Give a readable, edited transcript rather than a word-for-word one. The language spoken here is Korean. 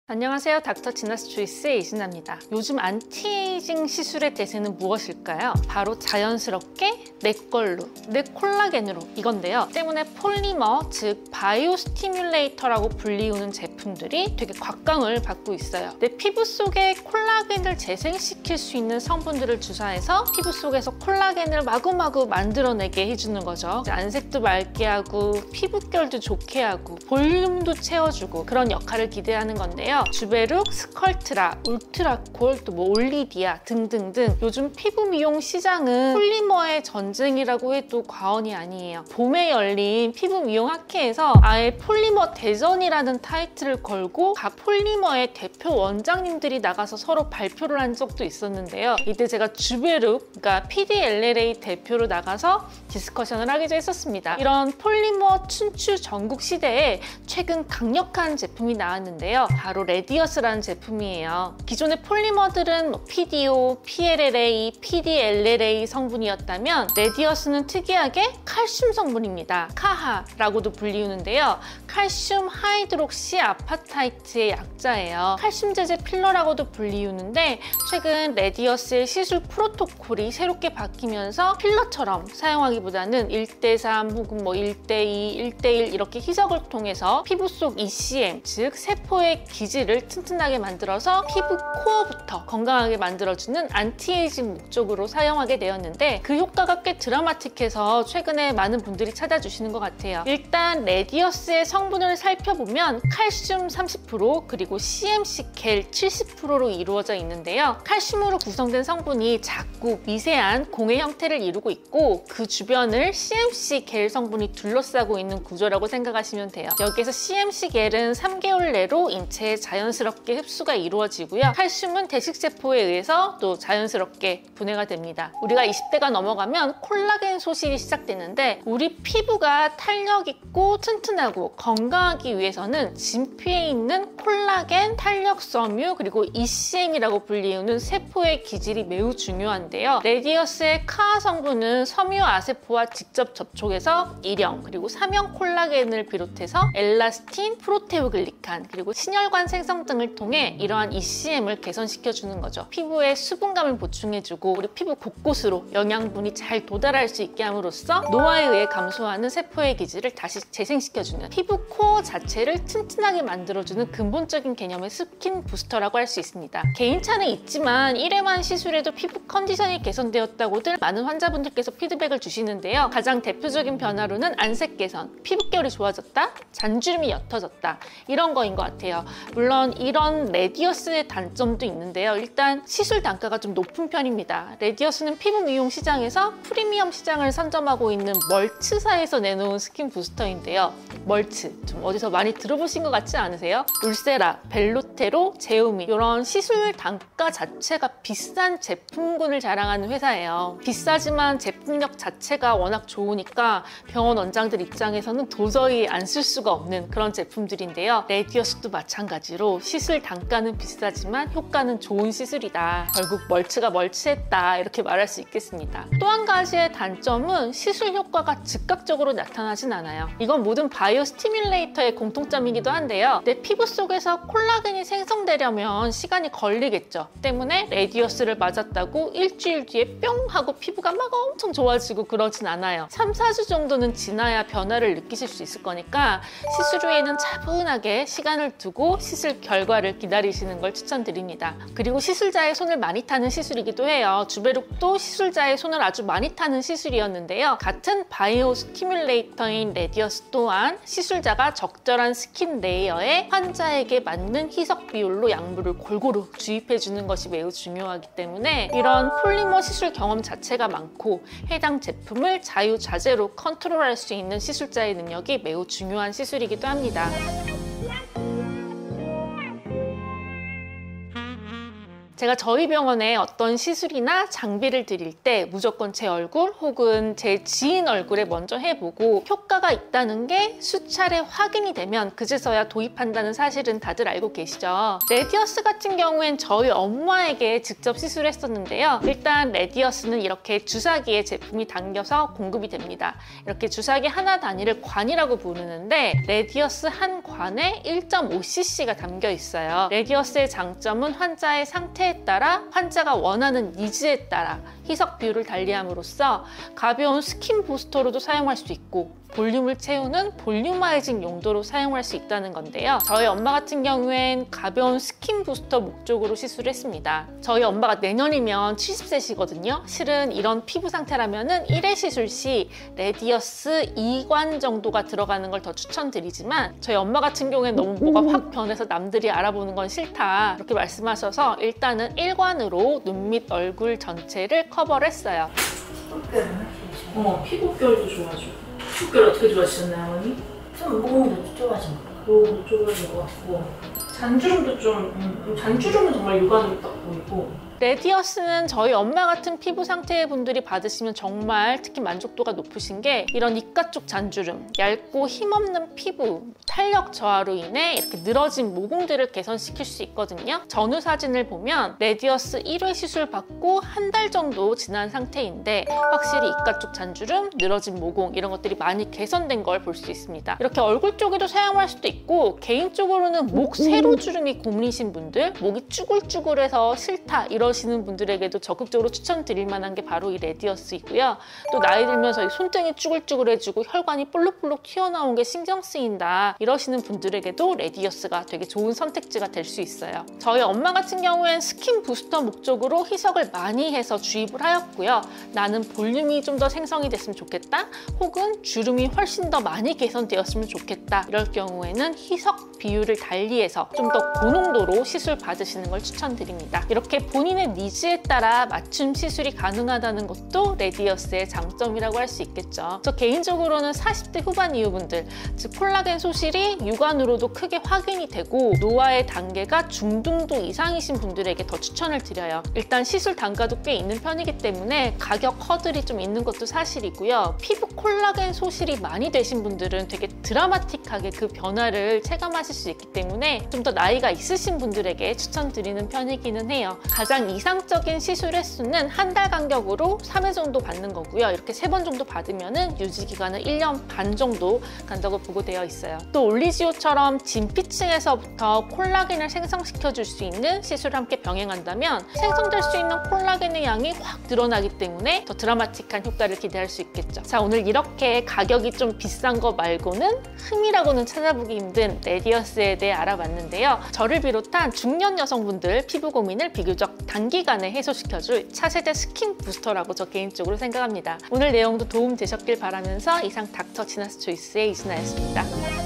안녕하세요. 닥터 지나스 초이스의 이진아입니다. 요즘 안티에이징 시술의 대세는 무엇일까요? 바로 자연스럽게 내 걸로, 내 콜라겐으로 이건데요. 때문에 폴리머, 즉 바이오 스티뮬레이터라고 불리우는 제품들이 되게 곽광을 받고 있어요. 내 피부 속에 콜라겐을 재생시킬 수 있는 성분들을 주사해서 피부 속에서 콜라겐을 마구마구 만들어내게 해주는 거죠. 안색도 맑게 하고 피부결도 좋게 하고 볼륨도 채워주고 그런 역할을 기대하는 건데요. 주베룩, 스컬트라, 울트라콜, 또 올리디아 등등등 요즘 피부 미용 시장은 폴리머의 전쟁이라고 해도 과언이 아니에요. 봄에 열린 피부 미용 학회에서 아예 폴리머 대전이라는 타이틀을 걸고 각 폴리머의 대표 원장님들이 나가서 서로 발표를 한 적도 있었는데요. 이때 제가 주베룩, 그러니까 PDLLA 대표로 나가서 디스커션을 하기도 했었습니다. 이런 폴리머 춘추 전국 시대에 최근 강력한 제품이 나왔는데요. 바로 레디어스라는 제품이에요. 기존의 폴리머들은 PDO, PLLA, PDLLA 성분이었다면 레디어스는 특이하게 칼슘 성분입니다. 카하라고도 불리우는데요. 칼슘 하이드록시 아파타이트의 약자예요. 칼슘 제제 필러라고도 불리우는데 최근 레디어스의 시술 프로토콜이 새롭게 바뀌면서 필러처럼 사용하기보다는 1:3 혹은 1:2, 1:1 이렇게 희석을 통해서 피부 속 ECM, 즉 세포의 기질을 튼튼하게 만들어서 피부 코어부터 건강하게 만들어주는 안티에이징 목적으로 사용하게 되었는데 그 효과가 꽤 드라마틱해서 최근에 많은 분들이 찾아주시는 것 같아요. 일단 레디어스의 성분을 살펴보면 칼슘 30% 그리고 CMC 겔 70%로 이루어져 있는데요. 칼슘으로 구성된 성분이 작고 미세한 공의 형태를 이루고 있고 그 주변을 CMC 겔 성분이 둘러싸고 있는 구조라고 생각하시면 돼요. 여기에서 CMC 겔은 3개월 내로 인체에 자연스럽게 흡수가 이루어지고요. 칼슘은 대식세포에 의해서 또 자연스럽게 분해가 됩니다. 우리가 20대가 넘어가면 콜라겐 소실이 시작되는데 우리 피부가 탄력 있고 튼튼하고 건강하기 위해서는 진피에 있는 콜라겐, 탄력 섬유 그리고 ECM이라고 불리우는 세포의 기질이 매우 중요한데요. 레디어스의 카아 성분은 섬유 아세포와 직접 접촉해서 1형 그리고 3형 콜라겐을 비롯해서 엘라스틴, 프로테오글리칸 그리고 신혈관 생성 등을 통해 이러한 ECM을 개선시켜주는 거죠. 피부에 수분감을 보충해주고 우리 피부 곳곳으로 영양분이 잘 도달할 수 있게 함으로써 노화에 의해 감소하는 세포의 기질을 다시 재생시켜주는 피부 코어 자체를 튼튼하게 만들어주는 근본적인 개념의 스킨 부스터라고 할 수 있습니다. 개인차는 있지만 1회만 시술해도 피부 컨디션이 개선되었다고들 많은 환자분들께서 피드백을 주시는데요. 가장 대표적인 변화로는 안색 개선, 피부결이 좋아졌다, 잔주름이 옅어졌다 이런 거인 것 같아요. 물론 이런 레디어스의 단점도 있는데요. 일단 시술 단가가 좀 높은 편입니다. 레디어스는 피부 미용 시장에서 프리미엄 시장을 선점하고 있는 멀츠사에서 내놓은 스킨 부스터인데요. 멀츠, 좀 어디서 많이 들어보신 것 같지 않으세요? 울세라, 벨로테로, 제우미 이런 시술 단가 자체가 비싼 제품군을 자랑하는 회사예요. 비싸지만 제품력 자체가 워낙 좋으니까 병원 원장들 입장에서는 도저히 안 쓸 수가 없는 그런 제품들인데요. 레디어스도 마찬가지로 시술 단가는 비싸지만 효과는 좋은 시술이다. 결국 멀츠가 멀치했다 이렇게 말할 수 있겠습니다. 또 한 가지의 단점은 시술 효과가 즉각적으로 나타나진 않아요. 이건 모든 바이오 스티뮬레이터의 공통점이기도 한데요. 내 피부 속에서 콜라겐이 생성되려면 시간이 걸리겠죠. 때문에 레디어스를 맞았다고 일주일 뒤에 뿅 하고 피부가 막 엄청 좋아지고 그러진 않아요. 3, 4주 정도는 지나야 변화를 느끼실 수 있을 거니까 시술 후에는 차분하게 시간을 두고 시술 결과를 기다리시는 걸 추천드립니다. 그리고 시술자의 손을 많이 타는 시술이기도 해요. 주베룩도 시술자의 손을 아주 많이 타는 시술이었는데요. 같은 바이오 스티뮬레이터인 레디어스 또한 시술자가 적절한 스킨 레이어에 환자에게 맞는 희석 비율로 약물을 골고루 주입해주는 것이 매우 중요하기 때문에 이런 폴리머 시술 경험 자체가 많고 해당 제품을 자유자재로 컨트롤할 수 있는 시술자의 능력이 매우 중요한 시술이기도 합니다. 제가 저희 병원에 어떤 시술이나 장비를 드릴 때 무조건 제 얼굴 혹은 제 지인 얼굴에 먼저 해보고 효과가 있다는 게 수차례 확인이 되면 그제서야 도입한다는 사실은 다들 알고 계시죠. 레디어스 같은 경우엔 저희 엄마에게 직접 시술했었는데요. 일단 레디어스는 이렇게 주사기에 제품이 담겨서 공급이 됩니다. 이렇게 주사기 하나 단위를 관이라고 부르는데 레디어스 한 관에 1.5cc가 담겨 있어요. 레디어스의 장점은 환자의 상태에 따라 환자가 원하는 니즈에 따라 희석 비율을 달리함으로써 가벼운 스킨 부스터로도 사용할 수 있고 볼륨을 채우는 볼륨아이징 용도로 사용할 수 있다는 건데요. 저희 엄마 같은 경우엔 가벼운 스킨 부스터 목적으로 시술을 했습니다. 저희 엄마가 내년이면 70세시거든요. 실은 이런 피부 상태라면 1회 시술 시 레디어스 2관 정도가 들어가는 걸 더 추천드리지만 저희 엄마 같은 경우엔 너무 뭐가 확 변해서 남들이 알아보는 건 싫다 이렇게 말씀하셔서 일단은 1관으로 눈 밑 얼굴 전체를 커버를 했어요. 피부결도 좋아지고. 피부결 어떻게 좋아지셨나요, 어머니? 좀 모공도 좁아진 것 같고. 모공도 좁아진 것 같고. 잔주름도 잔주름은 정말 육안으로 딱 보이고. 레디어스는 저희 엄마 같은 피부 상태의 분들이 받으시면 정말 특히 만족도가 높으신 게 이런 입가 쪽 잔주름, 얇고 힘없는 피부, 탄력 저하로 인해 이렇게 늘어진 모공들을 개선시킬 수 있거든요. 전후 사진을 보면 레디어스 1회 시술 받고 한 달 정도 지난 상태인데 확실히 입가 쪽 잔주름, 늘어진 모공 이런 것들이 많이 개선된 걸 볼 수 있습니다. 이렇게 얼굴 쪽에도 사용할 수도 있고 개인적으로는 목 세로주름이 고민이신 분들, 목이 쭈글쭈글해서 싫다 이러시는 분들에게도 적극적으로 추천드릴 만한 게 바로 이 레디어스이고요. 또 나이 들면서 이 손등이 쭈글쭈글해지고 혈관이 볼록볼록 튀어나온 게 신경 쓰인다 이러시는 분들에게도 레디어스가 되게 좋은 선택지가 될 수 있어요. 저희 엄마 같은 경우엔 스킨 부스터 목적으로 희석을 많이 해서 주입을 하였고요. 나는 볼륨이 좀 더 생성이 됐으면 좋겠다 혹은 주름이 훨씬 더 많이 개선되었으면 좋겠다 이럴 경우에는 희석 비율을 달리해서 좀 더 고농도로 시술 받으시는 걸 추천드립니다. 이렇게 본인의 니즈에 따라 맞춤 시술이 가능하다는 것도 레디어스의 장점이라고 할 수 있겠죠. 저 개인적으로는 40대 후반 이후분들, 즉 콜라겐 소실이 육안으로도 크게 확인이 되고 노화의 단계가 중등도 이상이신 분들에게 더 추천을 드려요. 일단 시술 단가도 꽤 있는 편이기 때문에 가격 허들이 좀 있는 것도 사실이고요. 피부 콜라겐 소실이 많이 되신 분들은 되게 드라마틱하게 그 변화를 체감하실 수 있기 때문에 좀 더 나이가 있으신 분들에게 추천드리는 편이기는 해요. 가장 이상적인 시술 횟수는 한 달 간격으로 3회 정도 받는 거고요. 이렇게 3번 정도 받으면 유지기간은 1년 반 정도 간다고 보고되어 있어요. 또 올리지오처럼 진피층에서부터 콜라겐을 생성시켜줄 수 있는 시술을 함께 병행한다면 생성될 수 있는 콜라겐의 양이 확 늘어나기 때문에 더 드라마틱한 효과를 기대할 수 있겠죠. 자, 오늘 이렇게 가격이 좀 비싼 거 말고는 흠이라고는 찾아보기 힘든 레디어스에 대해 알아봤는데요. 저를 비롯한 중년 여성분들 피부 고민을 비교적 단기간에 해소시켜줄 차세대 스킨 부스터라고 저 개인적으로 생각합니다. 오늘 내용도 도움 되셨길 바라면서 이상 닥터 지나스 초이스의 이진아였습니다.